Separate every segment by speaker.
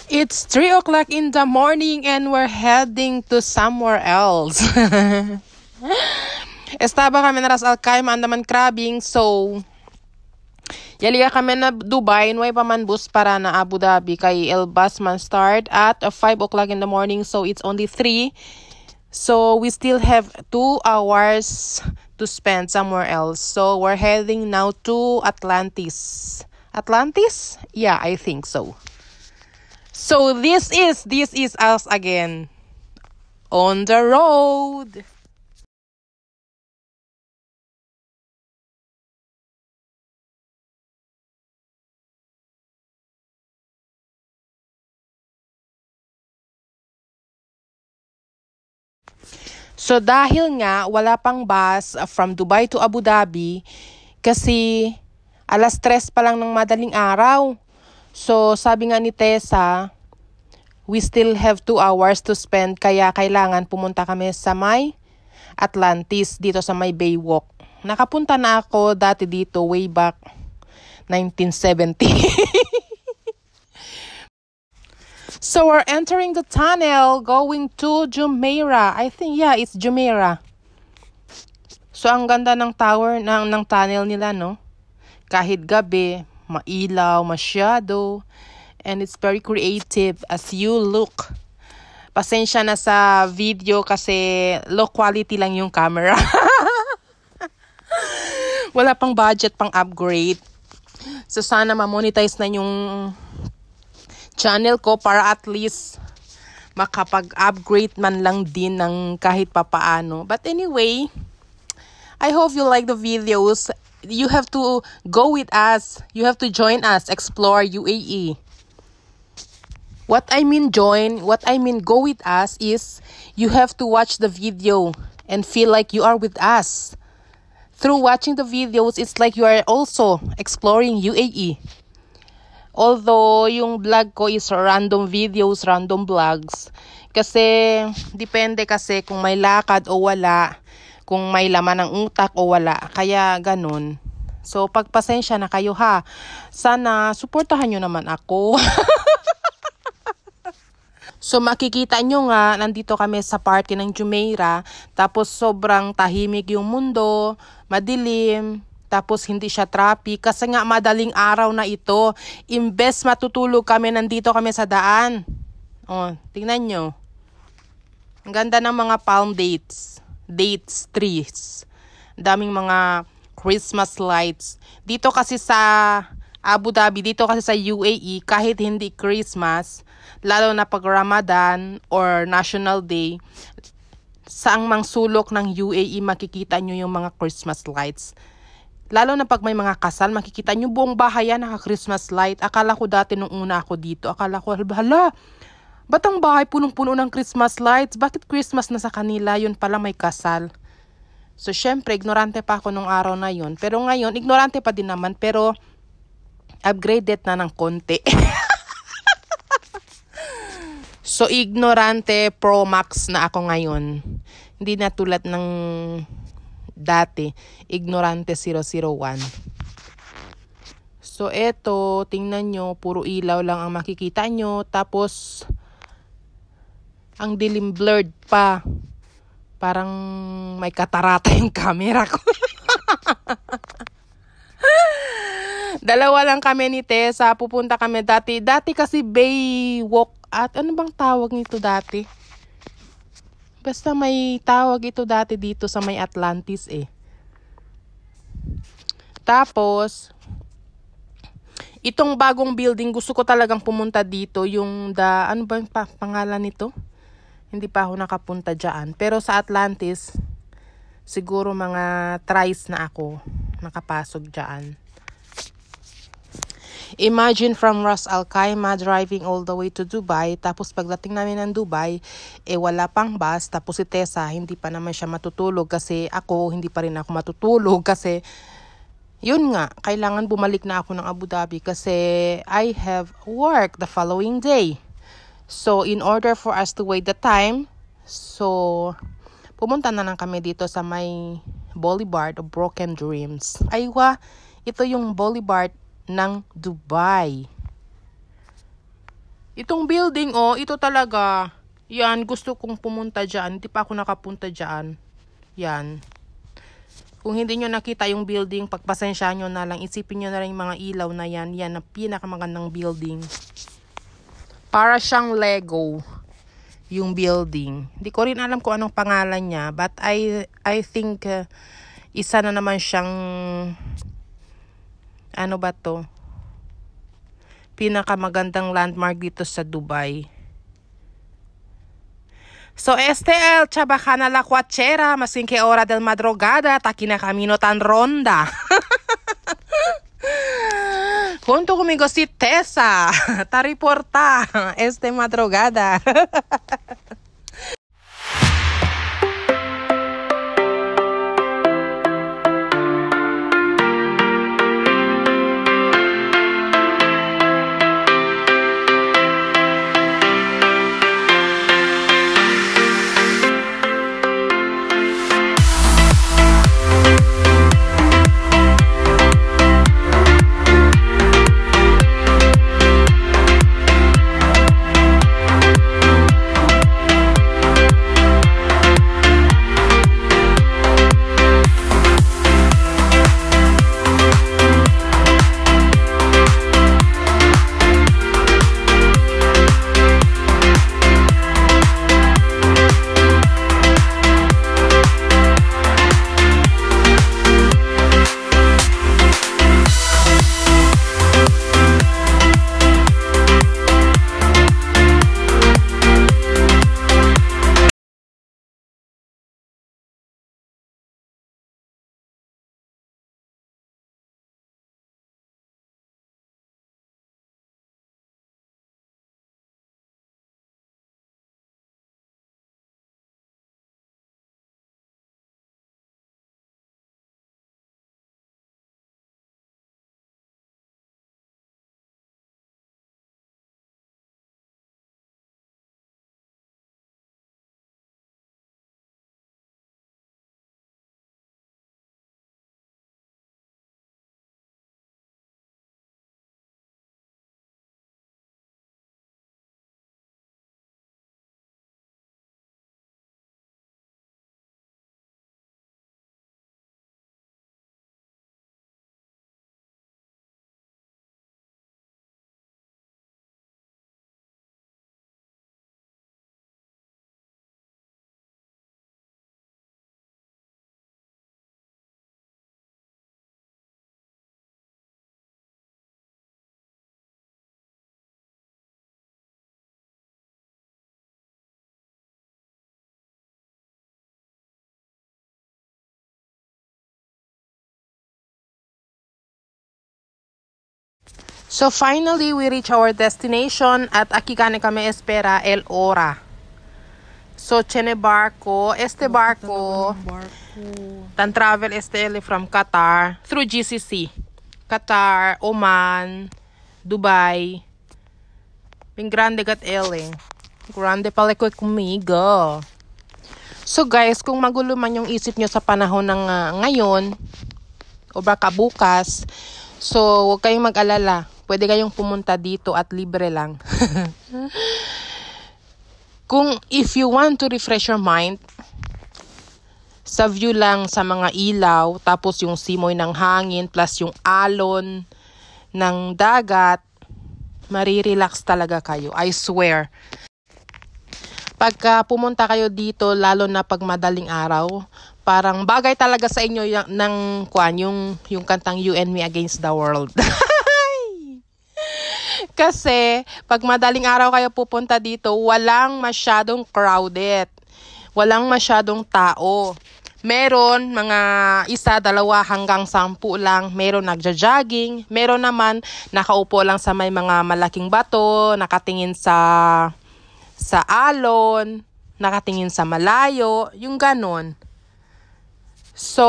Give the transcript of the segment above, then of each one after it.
Speaker 1: It's 3 o'clock in the morning and we're heading to somewhere else. Estaba kami na Ras Al Khaimah Andaman Krabbing, so yaliya kami na Dubai, nuay pa man bus para na Abu Dhabi kay el bus man start at 5 o'clock in the morning, so it's only 3. So we still have 2 hours to spend somewhere else. So we're heading now to Atlantis. Atlantis? Yeah, I think so. So this is us again on the road. So dahil nga wala pang bus from Dubai to Abu Dhabi kasi alas 3 pa lang ng madaling araw. So sabi nga ni Tessa, we still have 2 hours to spend kaya kailangan pumunta kami sa may Atlantis dito sa may Baywalk. Nakapunta na ako dati dito way back 1970. So we're entering the tunnel going to Jumeirah. I think, yeah, it's Jumeirah. So ang ganda ng tower, ng tunnel nila, no? Kahit gabi, mailaw, masyado. And it's very creative as you look. Pasensya na sa video kasi low quality lang yung camera. Wala pang budget pang upgrade. So sana ma-monetize na yung channel ko para at least makapag-upgrade man lang din ng kahit papaano. But anyway, I hope you like the videos. You have to go with us. You have to join us, explore UAE. What I mean go with us is you have to watch the video and feel like you are with us. Through watching the videos, it's like you are also exploring UAE. Although, yung vlog ko is random videos, random vlogs. Kasi, depende kasi kung may lakad o wala. Kung may laman ng utak o wala. Kaya, ganun. So, pagpasensya na kayo ha. Sana, suportahan nyo naman ako. So, makikita nyo nga, nandito kami sa party ng Jumeirah. Tapos, sobrang tahimik yung mundo. Madilim. Tapos hindi siya traffic kasi nga madaling araw na ito. Imbes matutulog kami, nandito kami sa daan. Oh, tingnan nyo. Ang ganda ng mga palm dates trees. Daming mga Christmas lights. Dito kasi sa Abu Dhabi, dito kasi sa UAE, kahit hindi Christmas, lalo na pag Ramadan or National Day, saang mang sulok ng UAE makikita nyo yung mga Christmas lights. Lalo na pag may mga kasal, makikita nyo buong bahay yan, naka-Christmas light. Akala ko dati nung una ako dito, akala ko, hala, ba't ang bahay punong-puno ng Christmas lights? Bakit Christmas na sa kanila? Yun pala may kasal. So, syempre, ignorante pa ako nung araw na yun. Pero ngayon, ignorante pa din naman, pero upgraded na ng konti. So, ignorante Pro Max na ako ngayon. Hindi na tulad ng dati, ignorante 001. So, eto, tingnan nyo, puro ilaw lang ang makikita nyo. Tapos, ang dilim blurred pa. Parang may katarata yung camera ko. Dalawa lang kami ni Tessa. Pupunta kami dati. Dati kasi Baywalk at ano bang tawag nito dati? Basta may tawag ito dati dito sa may Atlantis eh. Tapos, itong bagong building, gusto ko talagang pumunta dito. Yung ano ba yung pangalan nito? Hindi pa ako nakapunta dyan. Pero sa Atlantis, siguro mga tries na ako nakapasok dyan. Imagine from Ras Al Khaimah driving all the way to Dubai. Tapos pagdating namin ng Dubai, wala pang bus. Tapos si Tessa, hindi pa naman siya matutulog kasi ako, hindi pa rin ako matutulog kasi yun nga, kailangan bumalik na ako ng Abu Dhabi kasi I have work the following day. So, in order for us to wait the time, so, pumunta na lang kami dito sa may Boulevard of Broken Dreams. Aywa, ito yung Boulevard ng Dubai. Itong building, oh, ito talaga. Yan, gusto kong pumunta dyan. Hindi pa ako nakapunta dyan. Yan. Kung hindi nyo nakita yung building, pagpasensya nyo na lang. Isipin nyo na lang yung mga ilaw na yan. Yan, ang pinakamagandang building. Para siyang Lego yung building. Hindi ko rin alam kung anong pangalan niya. But I think isa na naman siyang ano ba to? Pinakamagandang landmark dito sa Dubai. So, el Chabacana la Cuachera, mas que hora del madrugada, aquí na camino tan ronda. Junto conmigo si Tessa, ta madrugada. So finally, we reach our destination at aquí gane kami espera el hora. So chene barco, barco tan travel from Qatar through GCC. Qatar, Oman, Dubai. Ping grande gat ele. Grande pala ko kumigo. So guys, kung magulo man yung isip nyo sa panahon ng ngayon o baka bukas, so huwag kayong mag-alala. Pwede kayong pumunta dito at libre lang. Kung if you want to refresh your mind, sa view lang sa mga ilaw, tapos yung simoy ng hangin, plus yung alon ng dagat, marirelax talaga kayo. I swear. Pagka pumunta kayo dito, lalo na pag madaling araw, parang bagay talaga sa inyo yung kantang You and Me Against the World. Kasi, pag madaling araw kayo pupunta dito, walang masyadong crowded. Walang masyadong tao. Meron mga 1, 2 hanggang 10 lang. Meron nagja-jogging. Meron naman nakaupo lang sa may mga malaking bato, nakatingin sa alon, nakatingin sa malayo, yung ganon. So,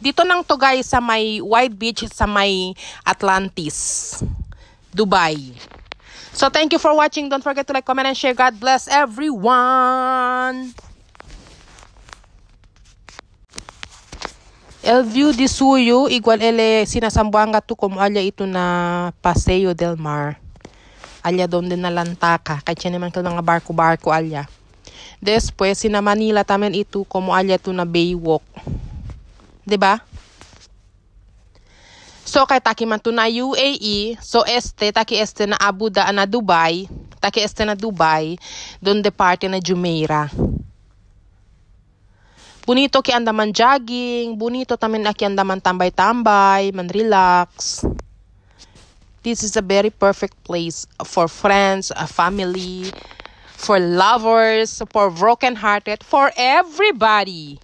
Speaker 1: dito nang to guys sa may White Beach, sa may Atlantis, Dubai. So, thank you for watching. Don't forget to like, comment, and share. God bless everyone. El view di suyo, igual ele sinasambuanga tu como alya ito na Paseo del Mar. Alya donde nalantaka. Kaya naman ka mga barko-barko alya. Después, sina Manila tamen itu como alya to na Baywalk. Diba? So, kay taki man to na UAE. So, taki na Abu Dhabi, na Dubai. Taki na Dubai. Donde parte na Jumeirah. Bonito ki andaman jogging. Bonito tamen aki andaman tambay-tambay. Man relax. This is a very perfect place for friends, a family, for lovers, for broken-hearted, for everybody.